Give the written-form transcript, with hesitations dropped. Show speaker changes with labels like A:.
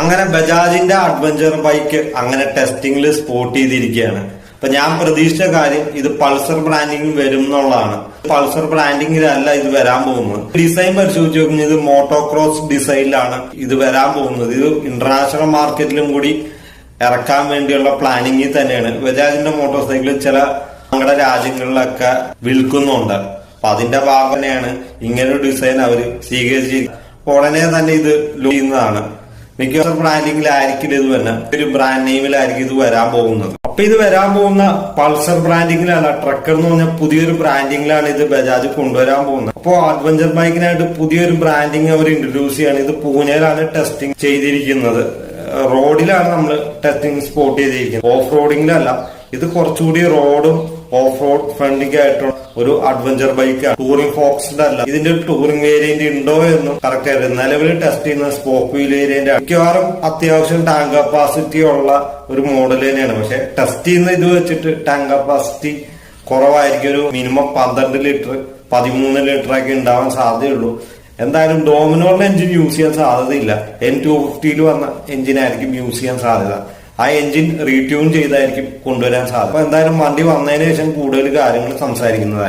A: അങ്ങനെ ബജാജിന്റെ adventure bike അങ്ങനെ ടെസ്റ്റിംഗിൽ സ്പോട്ട് ചെയ്തിരിക്കുകയാണ്. അപ്പൊ ഞാൻ പ്രതീക്ഷിച്ച കാര്യം ഇത് പൾസർ ബ്രാൻഡിംഗ് വരും എന്നുള്ളതാണ്. പൾസർ ബ്രാൻഡിങ്ങിലല്ല ഇത് വരാൻ പോകുന്നത്. ഡിസൈൻ പരിശോധിച്ച് നോക്കുന്നത് ഇത് മോട്ടോക്രോസ് ഡിസൈനിലാണ് ഇത് വരാൻ പോകുന്നത്. ഇത് ഇന്റർനാഷണൽ മാർക്കറ്റിലും കൂടി ഇറക്കാൻ വേണ്ടിയുള്ള പ്ലാനിങ്ങിൽ തന്നെയാണ്. ബജാജിന്റെ മോട്ടോർ സൈക്കിൾ ചില നമ്മുടെ രാജ്യങ്ങളിലൊക്കെ വിൽക്കുന്നുണ്ട്. അപ്പൊ അതിന്റെ ഭാഗമാണ് ഇങ്ങനൊരു ഡിസൈൻ അവര് സ്വീകരിച്ചിരിക്കുന്നത്. ഉടനെ തന്നെ ഇത് ചെയ്യുന്നതാണ്. മിക്കവാറും ബ്രാൻഡിങ്ങിലായിരിക്കും ഇത് തന്നെ, ഒരു ബ്രാൻഡ് നെയിമിലായിരിക്കും ഇത് വരാൻ പോകുന്നത്. അപ്പൊ ഇത് വരാൻ പോകുന്ന പൾസർ ബ്രാൻഡിങ്ങിലല്ല, ട്രക്കർ എന്ന് പറഞ്ഞ പുതിയൊരു ബ്രാൻഡിങ്ങിലാണ് ഇത് ബജാജ് കൊണ്ടുവരാൻ പോകുന്നത്. അപ്പോൾ അഡ്വഞ്ചർ ബൈക്കിനായിട്ട് പുതിയൊരു ബ്രാൻഡിങ് അവർ ഇൻട്രൊഡ്യൂസ് ചെയ്യാണ്. ഇത് പൂനെയിലാണ് ടെസ്റ്റിംഗ് ചെയ്തിരിക്കുന്നത്. റോഡിലാണ് നമ്മൾ ടെസ്റ്റിംഗ് സ്പോട്ട് ചെയ്തിരിക്കുന്നത്, ഓഫ് റോഡിങ്ങിലല്ല. ഇത് കുറച്ചുകൂടി റോഡും ഓഫ് റോഡ് ഫ്രണ്ട്ലി ആയിട്ടുള്ള ഒരു അഡ്വഞ്ചർ ബൈക്കാണ്. ടൂറിംഗ് ഫോക്സിന്റെ അല്ല. ഇതിന്റെ ടൂറിംഗ് വേരിയന്റ് ഉണ്ടോ എന്നും കറക്റ്റ് ആയിരുന്നു. നിലവിൽ ടെസ്റ്റ് ചെയ്യുന്ന സ്പോക്ക് വീൽ വേരിയന്റ് ആണ്. മിക്കവാറും അത്യാവശ്യം ടാങ്ക് കപ്പാസിറ്റി ഉള്ള ഒരു മോഡൽ തന്നെയാണ്. പക്ഷെ ടെസ്റ്റ് ചെയ്യുന്ന ഇത് വെച്ചിട്ട് ടാങ്ക് കപ്പാസിറ്റി കുറവായിരിക്കും. ഒരു മിനിമം 12 ലിറ്റർ 13 ലിറ്റർ ഒക്കെ ഉണ്ടാവാൻ സാധ്യതയുള്ളൂ. എന്തായാലും ഡോമിനോറിന്റെ എഞ്ചിൻ യൂസ് ചെയ്യാൻ സാധ്യതയില്ല. N250 വന്ന എഞ്ചിനായിരിക്കും യൂസ് ചെയ്യാൻ സാധ്യത. ആ എഞ്ചിൻ റീട്യൂൺ ചെയ്തായിരിക്കും കൊണ്ടുവരാൻ സാധ്യത. അപ്പൊ എന്തായാലും വണ്ടി വന്നതിന് ശേഷം കൂടുതൽ കാര്യങ്ങൾ സംസാരിക്കുന്നതായിരിക്കും.